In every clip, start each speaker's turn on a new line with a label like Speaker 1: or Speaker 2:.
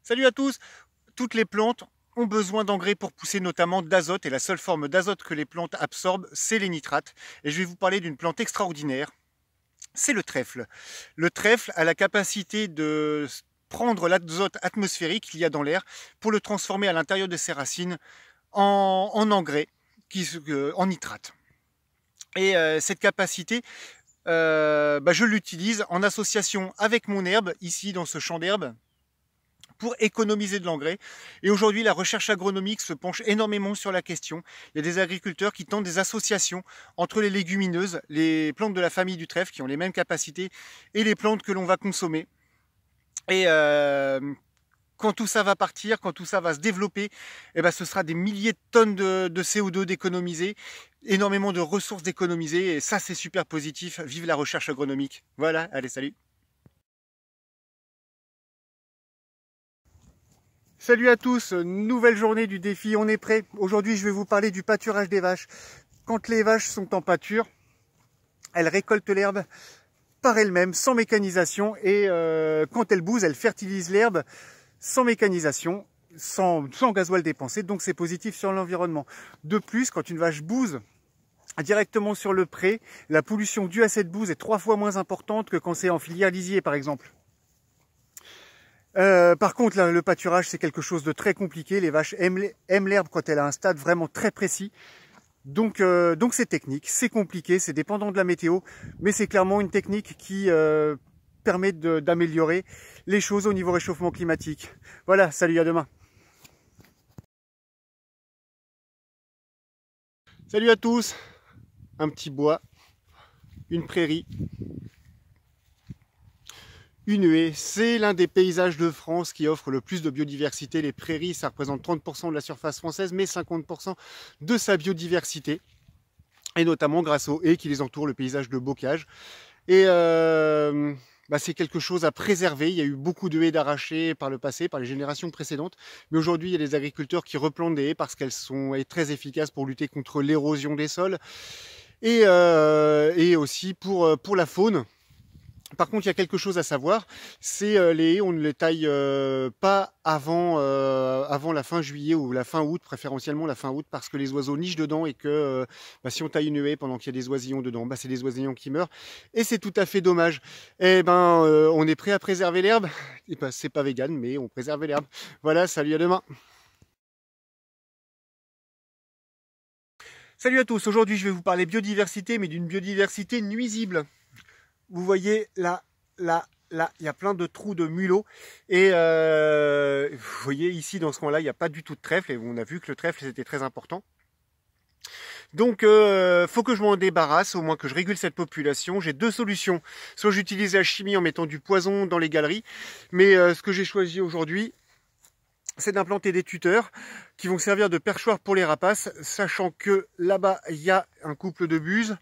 Speaker 1: Salut à tous! Toutes les plantes ont besoin d'engrais pour pousser, notamment d'azote, et la seule forme d'azote que les plantes absorbent, c'est les nitrates. Et je vais vous parler d'une plante extraordinaire, c'est le trèfle. Le trèfle a la capacité de prendre l'azote atmosphérique qu'il y a dans l'air pour le transformer à l'intérieur de ses racines en engrais, en nitrate. Et cette capacité, je l'utilise en association avec mon herbe, ici dans ce champ d'herbe, pour économiser de l'engrais. Et aujourd'hui, la recherche agronomique se penche énormément sur la question. Il y a des agriculteurs qui tentent des associations entre les légumineuses, les plantes de la famille du trèfle qui ont les mêmes capacités, et les plantes que l'on va consommer. Et quand tout ça va partir, quand tout ça va se développer, ce sera des milliers de tonnes de CO2 d'économiser, énormément de ressources d'économiser, et ça c'est super positif. Vive la recherche agronomique. Voilà, allez, salut. Salut à tous, nouvelle journée du défi, on est prêt. Aujourd'hui je vais vous parler du pâturage des vaches. Quand les vaches sont en pâture, elles récoltent l'herbe par elles-mêmes, sans mécanisation, et quand elles bousent, elles fertilisent l'herbe sans mécanisation, sans gasoil dépensé, donc c'est positif sur l'environnement. De plus, quand une vache bouse directement sur le pré, la pollution due à cette bouse est 3 fois moins importante que quand c'est en filière lisier par exemple. Par contre, là, le pâturage, c'est quelque chose de très compliqué. Les vaches aiment l'herbe quand elle a un stade vraiment très précis. Donc c'est technique, c'est compliqué, c'est dépendant de la météo, mais c'est clairement une technique qui permet d'améliorer les choses au niveau réchauffement climatique. Voilà, salut, à demain. Salut à tous, un petit bois, une prairie. Une haie, c'est l'un des paysages de France qui offre le plus de biodiversité. Les prairies, ça représente 30% de la surface française, mais 50% de sa biodiversité. Et notamment grâce aux haies qui les entourent, le paysage de bocage. Et c'est quelque chose à préserver. Il y a eu beaucoup de haies d'arrachées par le passé, par les générations précédentes. Mais aujourd'hui, il y a des agriculteurs qui replantent des haies parce qu'elles sont très efficaces pour lutter contre l'érosion des sols. Et aussi pour la faune. Par contre, il y a quelque chose à savoir, c'est les haies, on ne les taille pas avant la fin juillet ou la fin août, préférentiellement la fin août, parce que les oiseaux nichent dedans et que si on taille une haie pendant qu'il y a des oisillons dedans, c'est des oisillons qui meurent. Et c'est tout à fait dommage. On est prêt à préserver l'herbe. C'est pas vegan, mais on préserve l'herbe. Voilà, salut, à demain. Salut à tous, aujourd'hui je vais vous parler biodiversité, mais d'une biodiversité nuisible. Vous voyez là, il y a plein de trous de mulots. Et vous voyez ici, dans ce coin-là, il n'y a pas du tout de trèfle. Et on a vu que le trèfle, c'était très important. Donc, faut que je m'en débarrasse, au moins que je régule cette population. J'ai deux solutions. Soit j'utilise la chimie en mettant du poison dans les galeries. Mais ce que j'ai choisi aujourd'hui, c'est d'implanter des tuteurs qui vont servir de perchoir pour les rapaces, sachant que là-bas, il y a un couple de buses.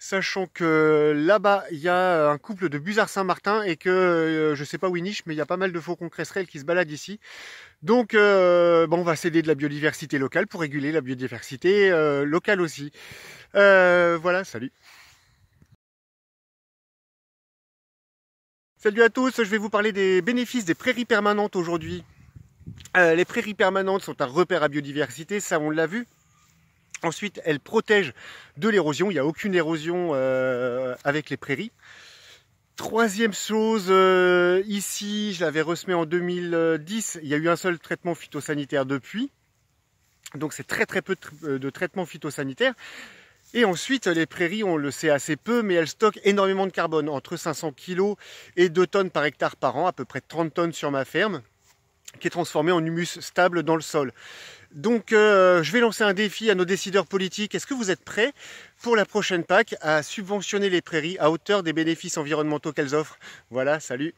Speaker 1: Sachant que là-bas, il y a un couple de busards Saint-Martin et que je ne sais pas où ils nichent, mais il y a pas mal de faucons cresserelles qui se baladent ici. Donc, on va s'aider de la biodiversité locale pour réguler la biodiversité locale aussi. Voilà, salut. Salut à tous, je vais vous parler des bénéfices des prairies permanentes aujourd'hui. Les prairies permanentes sont un repère à biodiversité, ça on l'a vu. Ensuite, elles protègent de l'érosion. Il n'y a aucune érosion avec les prairies. Troisième chose, ici, je l'avais ressemé en 2010. Il y a eu un seul traitement phytosanitaire depuis. Donc, c'est très peu de traitement phytosanitaire. Et ensuite, les prairies, on le sait assez peu, mais elles stockent énormément de carbone. Entre 500 kg et 2 tonnes par hectare par an, à peu près 30 tonnes sur ma ferme, qui est transformé en humus stable dans le sol. Donc je vais lancer un défi à nos décideurs politiques. Est-ce que vous êtes prêts pour la prochaine PAC à subventionner les prairies à hauteur des bénéfices environnementaux qu'elles offrent? Voilà, salut.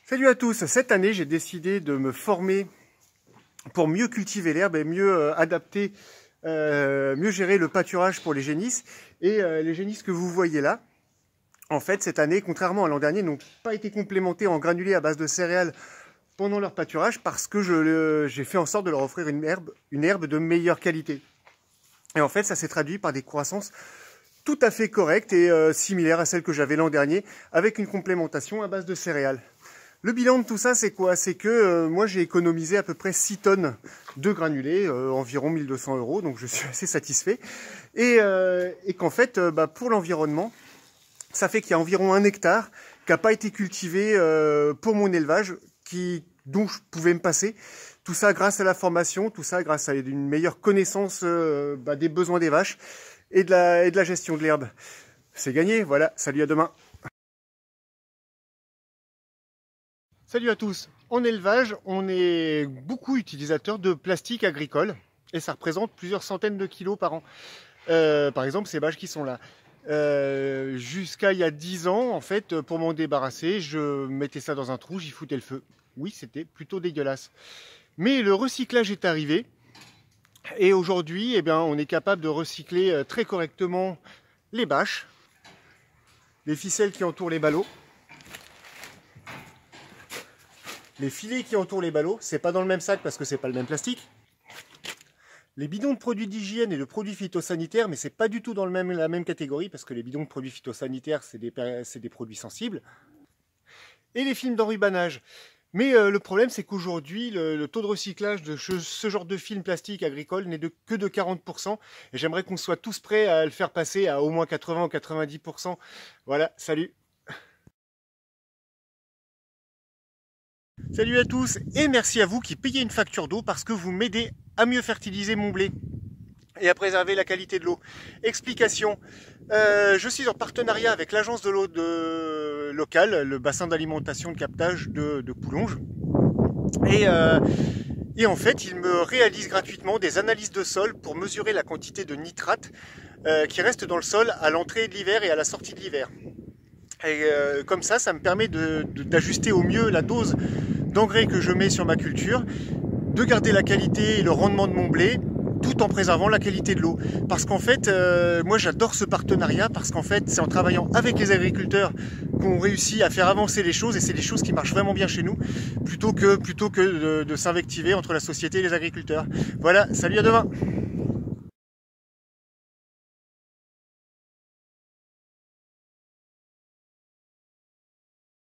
Speaker 1: Salut à tous, cette année j'ai décidé de me former pour mieux cultiver l'herbe et mieux adapter, mieux gérer le pâturage pour les génisses. Et les génisses que vous voyez là, en fait cette année, contrairement à l'an dernier, n'ont pas été complémentées en granulés à base de céréales pendant leur pâturage parce que j'ai fait en sorte de leur offrir une herbe de meilleure qualité. Et en fait, ça s'est traduit par des croissances tout à fait correcte et similaire à celle que j'avais l'an dernier, avec une complémentation à base de céréales. Le bilan de tout ça, c'est quoi? C'est que moi, j'ai économisé à peu près 6 tonnes de granulés, environ 1200 €, donc je suis assez satisfait. Et qu'en fait, pour l'environnement, ça fait qu'il y a environ 1 hectare qui n'a pas été cultivé pour mon élevage, dont je pouvais me passer. Tout ça grâce à la formation, tout ça grâce à une meilleure connaissance des besoins des vaches et de la gestion de l'herbe. C'est gagné, voilà, salut, à demain. Salut à tous. En élevage, on est beaucoup utilisateurs de plastique agricole et ça représente plusieurs centaines de kilos par an. Par exemple, ces vaches qui sont là. Jusqu'à il y a 10 ans, en fait, pour m'en débarrasser, je mettais ça dans un trou, j'y foutais le feu. Oui, c'était plutôt dégueulasse. Mais le recyclage est arrivé. Et aujourd'hui, eh bien, on est capable de recycler très correctement les bâches, les ficelles qui entourent les ballots, les filets qui entourent les ballots. C'est pas dans le même sac parce que c'est pas le même plastique. Les bidons de produits d'hygiène et de produits phytosanitaires, mais c'est pas du tout dans la même catégorie parce que les bidons de produits phytosanitaires, c'est des produits sensibles. Et les films d'enrubanage. Mais le problème, c'est qu'aujourd'hui, le taux de recyclage de ce genre de film plastique agricole n'est que de 40%. Et j'aimerais qu'on soit tous prêts à le faire passer à au moins 80 ou 90%. Voilà, salut! Salut à tous et merci à vous qui payez une facture d'eau parce que vous m'aidez à mieux fertiliser mon blé et à préserver la qualité de l'eau. Explication, je suis en partenariat avec l'agence de l'eau locale, le bassin d'alimentation de captage de Coulonges. Et en fait, ils me réalisent gratuitement des analyses de sol pour mesurer la quantité de nitrate qui reste dans le sol à l'entrée de l'hiver et à la sortie de l'hiver. Et comme ça me permet d'ajuster au mieux la dose d'engrais que je mets sur ma culture, de garder la qualité et le rendement de mon blé, tout en préservant la qualité de l'eau. Parce qu'en fait, moi j'adore ce partenariat, parce qu'en fait, c'est en travaillant avec les agriculteurs qu'on réussit à faire avancer les choses, et c'est des choses qui marchent vraiment bien chez nous, plutôt que de s'invectiver entre la société et les agriculteurs. Voilà, salut, à demain!